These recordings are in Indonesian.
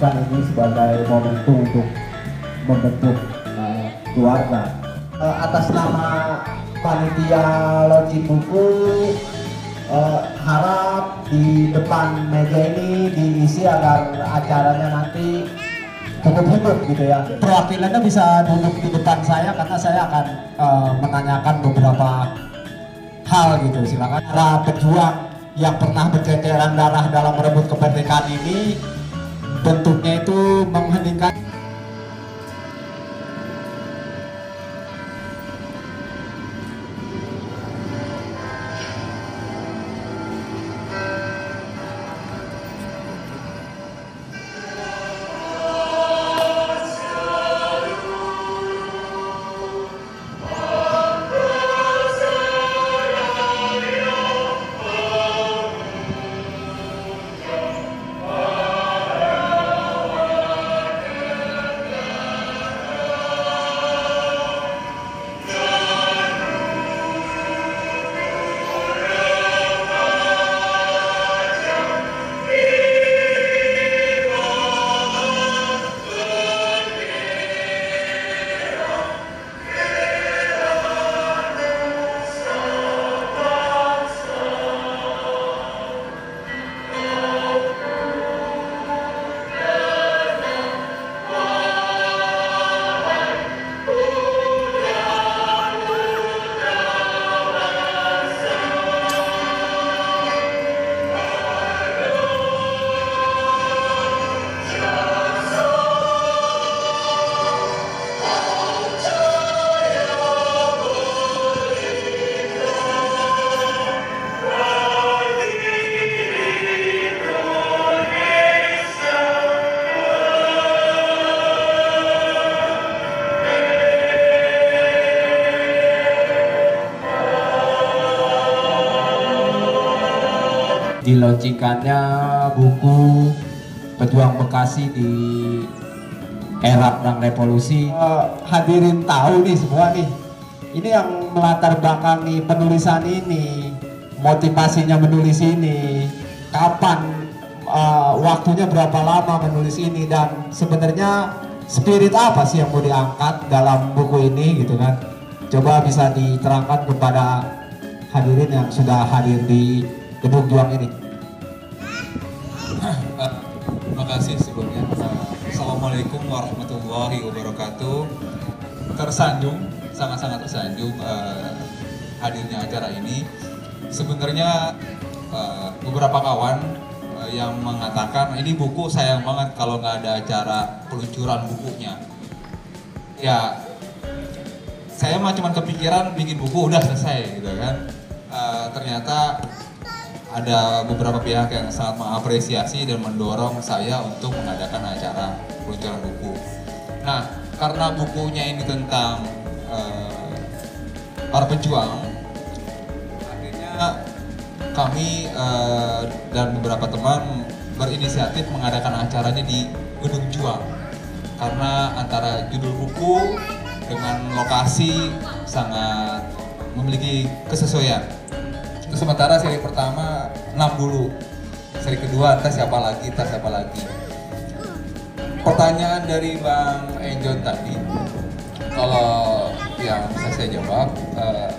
jadikan ini sebagai momentum untuk membentuk keluarga. Atas nama panitia launching buku, harap di depan meja ini diisi agar acaranya nanti cukup hidup gitu ya. Perwakilannya bisa duduk di depan saya karena saya akan menanyakan beberapa hal gitu. Silakan. Para pejuang yang pernah berceceran darah dalam merebut kemerdekaan ini bentuknya itu mengheningkan. Dilaunchingkannya buku Pejuang Bekasi di era Perang Revolusi. Hadirin tahu nih semua nih, ini yang melatar belakangi penulisan ini, motivasinya menulis ini, kapan, waktunya berapa lama menulis ini, dan sebenarnya spirit apa sih yang mau diangkat dalam buku ini gitu kan. Coba bisa diterangkan kepada hadirin yang sudah hadir di Gedung Juang ini. Terima kasih sebelumnya. Assalamualaikum warahmatullahi wabarakatuh. Tersanjung, sangat-sangat tersanjung hadirnya acara ini. Sebenarnya beberapa kawan yang mengatakan ini buku sayang banget kalau nggak ada acara peluncuran bukunya. Ya, saya mah cuma kepikiran bikin buku udah selesai gitu kan. Ternyata ada beberapa pihak yang sangat mengapresiasi dan mendorong saya untuk mengadakan acara peluncuran buku. Nah, karena bukunya ini tentang para pejuang, akhirnya kami dan beberapa teman berinisiatif mengadakan acaranya di Gedung Juang. Karena antara judul buku dengan lokasi sangat memiliki kesesuaian. Sementara seri pertama 6 dulu, seri kedua entah siapa lagi. Pertanyaan dari Bang Enjon tadi, kalau yang bisa saya jawab,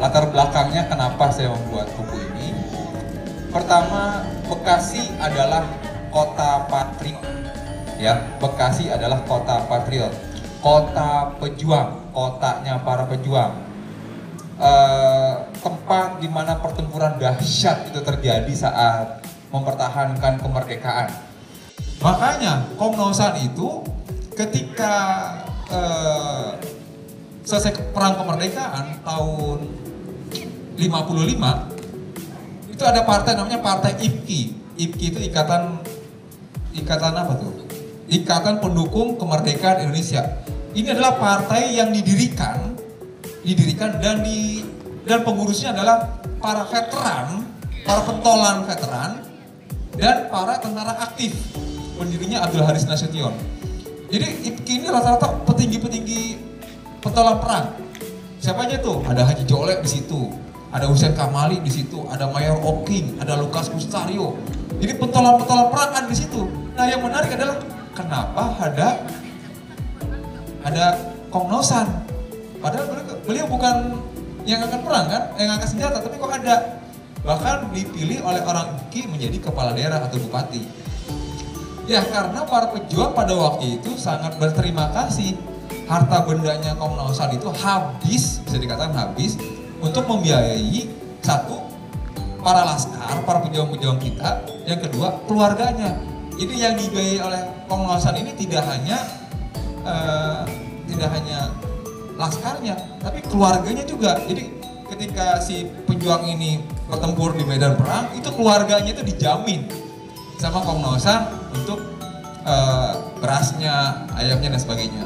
latar belakangnya kenapa saya membuat buku ini. Pertama, Bekasi adalah kota patriot, ya. Bekasi adalah kota patriot, kota pejuang, kotanya para pejuang. Tempat di mana pertempuran dahsyat itu terjadi saat mempertahankan kemerdekaan. Makanya Komnosan itu ketika selesai perang kemerdekaan tahun 55 itu ada partai namanya Partai IPKI. IPKI itu ikatan apa tuh? Ikatan Pendukung Kemerdekaan Indonesia. Ini adalah partai yang didirikan dan pengurusnya adalah para veteran, para pentolan veteran dan para tentara aktif. Pendirinya Abdul Haris Nasution. Jadi IPKI ini rata-rata petinggi-petinggi pentolan perang. Siapa aja tuh? Ada Haji Jolek di situ, ada Hussein Kamali di situ, ada Mayor Oking, ada Lukas Mustario. Jadi pentolan-pentolan perang ada di situ. Nah, yang menarik adalah kenapa ada Komnosan, padahal beliau bukan yang akan perang kan, yang angkat senjata, tapi kok ada. Bahkan dipilih oleh orang UKI menjadi kepala daerah atau bupati. Ya karena para pejuang pada waktu itu sangat berterima kasih. Harta bendanya Komnosan itu habis, bisa dikatakan habis, untuk membiayai satu, para laskar, para pejuang-pejuang kita. Yang kedua, keluarganya. Jadi yang dibiayai oleh Komnosan ini tidak hanya laskarnya, tapi keluarganya juga. Jadi ketika si pejuang ini bertempur di medan perang, itu keluarganya itu dijamin sama Komnosan untuk berasnya, ayamnya dan sebagainya.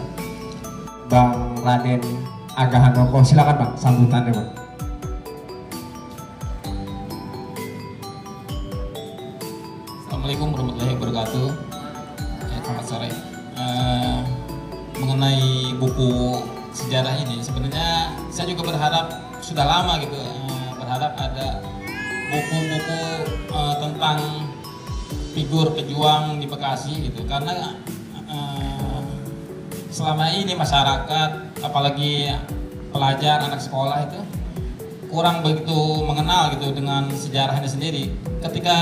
Bang Raden Aga Handoko, silakan Bang, sambutannya Bang. Assalamualaikum warahmatullahi wabarakatuh. Selamat sore. Mengenai buku sejarah ini, sebenarnya saya juga berharap sudah lama gitu, berharap ada buku-buku tentang figur pejuang di Bekasi gitu, karena selama ini masyarakat, apalagi pelajar, anak sekolah itu kurang begitu mengenal gitu dengan sejarahnya sendiri. Ketika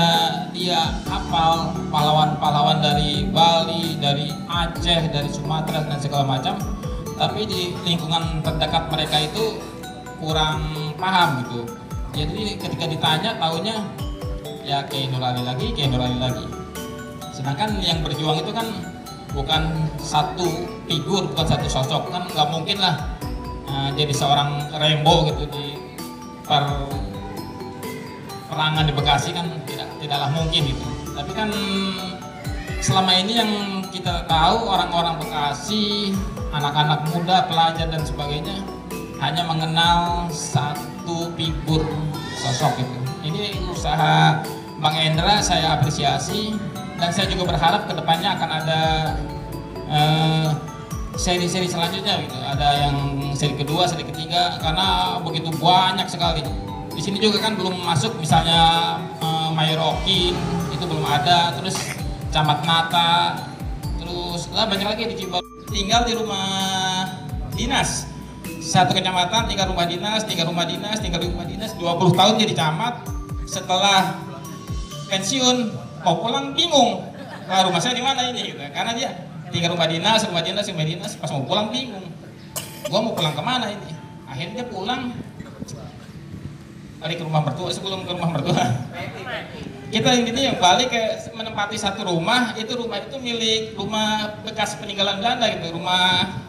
dia hafal pahlawan-pahlawan dari Bali, dari Aceh, dari Sumatera dan segala macam, tapi di lingkungan terdekat mereka itu kurang paham gitu. Jadi ketika ditanya taunya ya Kiai Nur Ali lagi. Sedangkan yang berjuang itu kan bukan satu figur, bukan satu sosok, kan nggak mungkin lah jadi seorang Rembo gitu di perangan di Bekasi, kan tidaklah mungkin gitu. Tapi kan selama ini yang kita tahu, orang-orang Bekasi, anak-anak muda, pelajar dan sebagainya hanya mengenal satu figur sosok gitu. Ini usaha Bang Endra saya apresiasi, dan saya juga berharap kedepannya akan ada seri-seri selanjutnya gitu. Ada yang seri kedua, seri ketiga, karena begitu banyak sekali. Di sini juga kan belum masuk misalnya Mayor Okin, itu belum ada, terus Camat Nata, terus banyak lagi di Cibaru. Tinggal di rumah dinas, satu kecamatan tinggal rumah dinas, 20 tahun jadi camat. Setelah pensiun mau pulang bingung, nah, rumah saya di mana ini gitu. Karena dia tinggal rumah dinas, pas mau pulang bingung, gua mau pulang kemana ini. Akhirnya dia pulang balik ke rumah mertua. Sebelum ke rumah mertua, kita ini yang balik ke menempati satu rumah itu milik rumah bekas peninggalan Belanda gitu, rumah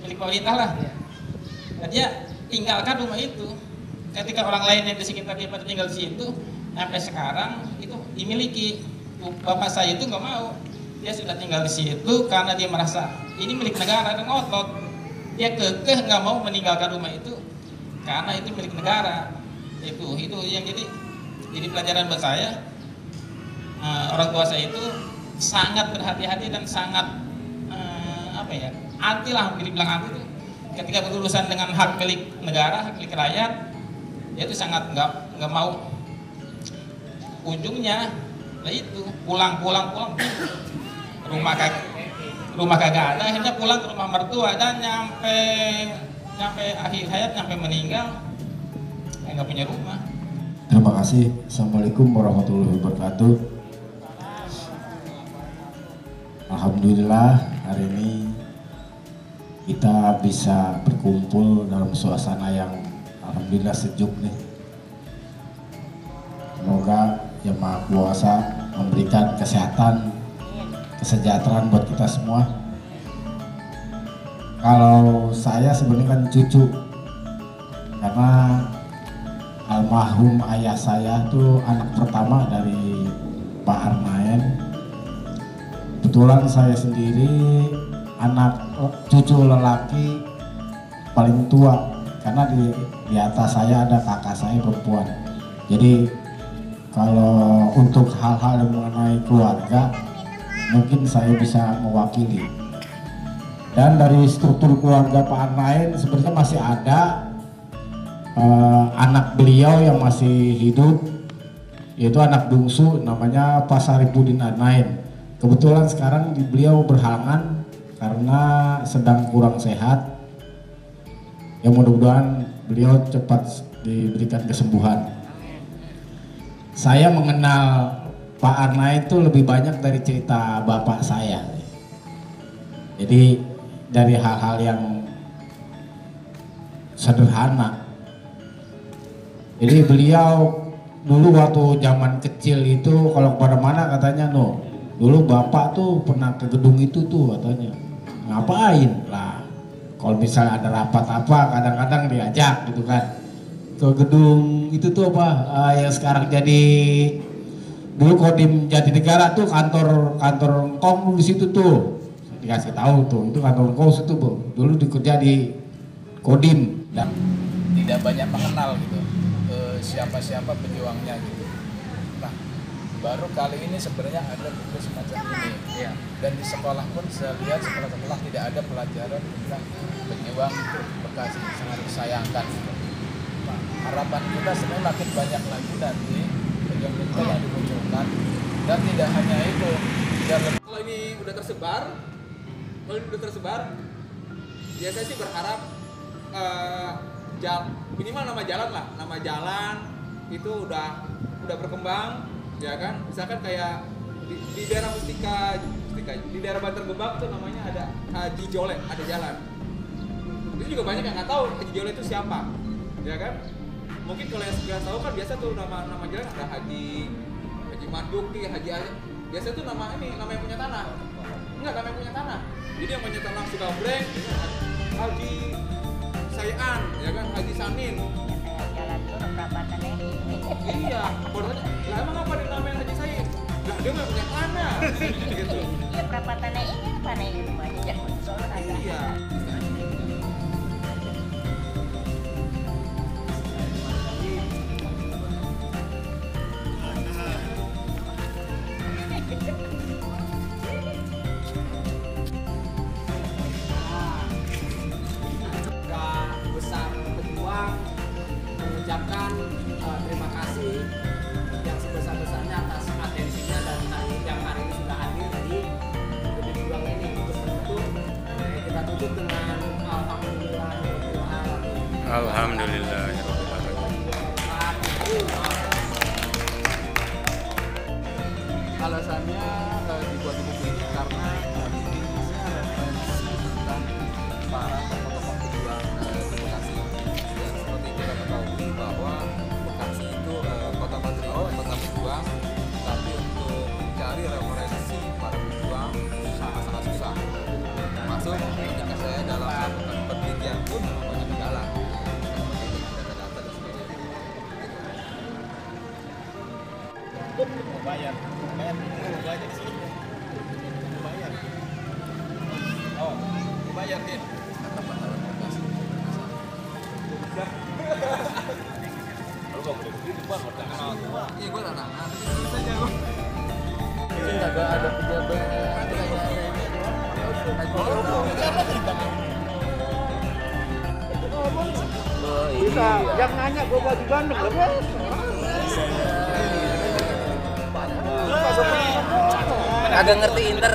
milik pemerintah lah. Dan dia tinggalkan rumah itu. Ketika orang lain yang di sekitar dia pada tinggal di situ, sampai sekarang itu dimiliki. Bapak saya itu nggak mau, dia sudah tinggal di situ karena dia merasa ini milik negara dan ngotot. Dia kekeh nggak mau meninggalkan rumah itu karena itu milik negara. Itu yang jadi pelajaran buat saya. Orang tua saya itu sangat berhati-hati dan sangat anti lah, hampir dibilang anti itu. Ketika berurusan dengan hak milik negara, hak milik rakyat, dia itu sangat nggak mau ujungnya. Nah itu pulang rumah kagak ada, akhirnya pulang ke rumah mertua, dan nyampe akhir hayat, nyampe meninggal nggak punya rumah. Terima kasih. Assalamualaikum warahmatullahi wabarakatuh. Alhamdulillah hari ini kita bisa berkumpul dalam suasana yang alhamdulillah sejuk nih. Semoga Yang Maha Kuasa memberikan kesehatan, kesejahteraan buat kita semua. Kalau saya sebenarnya kan cucu, karena almarhum ayah saya tuh anak pertama dari Pak Arnaen. Kebetulan saya sendiri anak cucu lelaki paling tua, karena di atas saya ada kakak saya perempuan. Jadi kalau untuk hal-hal yang mengenai keluarga, mungkin saya bisa mewakili. Dan dari struktur keluarga Pak Arnaen sebenarnya masih ada anak beliau yang masih hidup, yaitu anak bungsu namanya Pak Saripudin Arnaen. Kebetulan sekarang beliau berhalangan karena sedang kurang sehat. Ya mudah-mudahan beliau cepat diberikan kesembuhan. Saya mengenal Pak Arnaen itu lebih banyak dari cerita bapak saya. Jadi dari hal-hal yang sederhana. Jadi beliau dulu waktu zaman kecil itu kalau kemana-mana katanya dulu bapak tuh pernah ke gedung itu tuh katanya. Ngapain lah? Kalau misalnya ada rapat apa kadang-kadang diajak gitu kan. Ke gedung itu tuh apa yang sekarang jadi dulu Kodim Jatinegara tuh kantor Kong di situ tuh. Dikasih tahu tuh itu kantor Kong situ Bu. Dulu dikerja di Kodim dan tidak banyak mengenal gitu siapa-siapa pejuangnya gitu. Nah, baru kali ini sebenarnya ada buku semacam ini. Ya. Dan di sekolah pun saya lihat sekolah-sekolah tidak ada pelajaran tentang pejuang Bekasi, sangat disayangkan. Nah, harapan kita sebenarnya makin banyak lagi nanti pejuang-pejuang yang dimunculkan, dan tidak hanya itu. Kalau ini udah tersebar, ya saya sih berharap minimal nama jalan itu udah berkembang, ya kan. Misalkan kayak di daerah Mustika di daerah Bantar Gebang tuh namanya ada Haji Jole, ada jalan. Itu juga banyak yang nggak tahu Haji Jole itu siapa, ya kan. Mungkin kalau yang sudah tahu kan biasa tuh nama jalan ada Haji Marduki, Haji Aja. Biasa tuh nama yang punya tanah. Enggak, nama yang punya tanah. Jadi yang punya tanah Sukabreng, Haji Sayan, ya kan, Haji Sanin. Jalan tuh perapatannya. Iya, borosnya. Lah emang apa dinamain Haji Sayin? Lah dia nggak punya tanah. Gitu. Iya, perapatannya ini apa nih rumahnya jangan soal aja. Iya. Besar pejuang mengucapkan terima kasih yang sebesar-besarnya atas atensinya dan yang hari ini sudah hadir di gedung juang ini. Untuk kita tutup dengan Alhamdulillah. Alasannya dibuat buku ini karena ini saya referensi tentang para tokoh-tokoh pejuang Bekasi. Dan seperti kita ketahui bahwa Bekasi itu kota patriot, kota pejuang, tapi untuk mencari referensi para pejuang sangat-sangat susah. Termasuk ketika saya dalam melakukan penelitian pun memang banyak kendala. Data-data dan sebagainya. Bayar aja di sini. Bayar. Oh, bayar Din. Kata pahlawan Bekasi. Kalau gak boleh begitu Bang, udah kenal tua. Iya, gue udah nanya. Bisa aja. ini ada pejabat Bisa, yang nanya gue baju gandeng lebih. agak ngerti inter